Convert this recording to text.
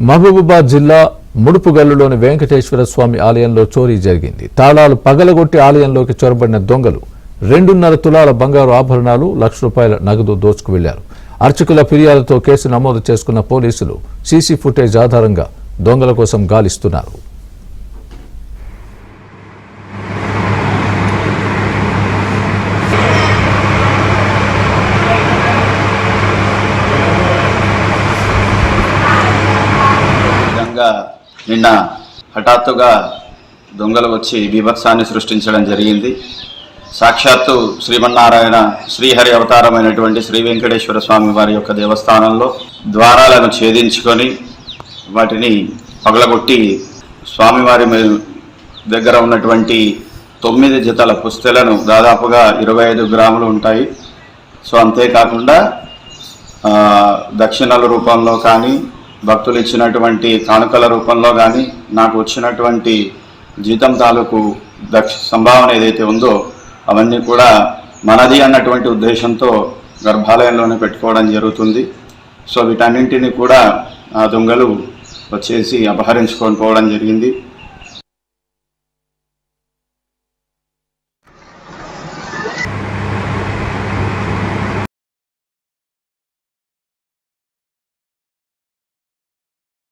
మహబూబాబాద్ జిల్లా ముడుపుగల్లులోని వెంకటేశ్వర స్వామి ఆలయంలో చోరీ జరిగింది. తాళాలు పగలగొట్టి ఆలయంలోకి చొరబడిన దొంగలు 2.5 తులాల బంగారు ఆభరణాలు, ₹1,00,000 నగదు దోచుకు వెళ్లారు. అర్చకుల ఫిర్యాదుతో కేసు నమోదు చేసుకున్న పోలీసులు సీసీ ఫుటేజ్ ఆధారంగా దొంగల కోసం గాలిస్తున్నారు. నిన్న హఠాత్తుగా దొంగలు వచ్చి బీభత్సాన్ని సృష్టించడం జరిగింది. సాక్షాత్తు శ్రీమన్నారాయణ శ్రీహరి అవతారమైనటువంటి శ్రీ వెంకటేశ్వర స్వామి వారి యొక్క దేవస్థానంలో ద్వారాలను ఛేదించుకొని వాటిని పగలగొట్టి స్వామివారి దగ్గర ఉన్నటువంటి 9 జతల పుస్తెలను దాదాపుగా 25 గ్రాములు ఉంటాయి. సో అంతేకాకుండా దక్షిణల రూపంలో కానీ, భక్తులు ఇచ్చినటువంటి కానుకల రూపంలో కానీ, నాకు వచ్చినటువంటి జీతం తాలూకు సంభావన ఏదైతే ఉందో అవన్నీ కూడా మనది అన్నటువంటి ఉద్దేశంతో గర్భాలయంలోనే పెట్టుకోవడం జరుగుతుంది. సో వీటన్నింటినీ కూడా ఆ దొంగలు వచ్చేసి అపహరించుకొని పోవడం జరిగింది.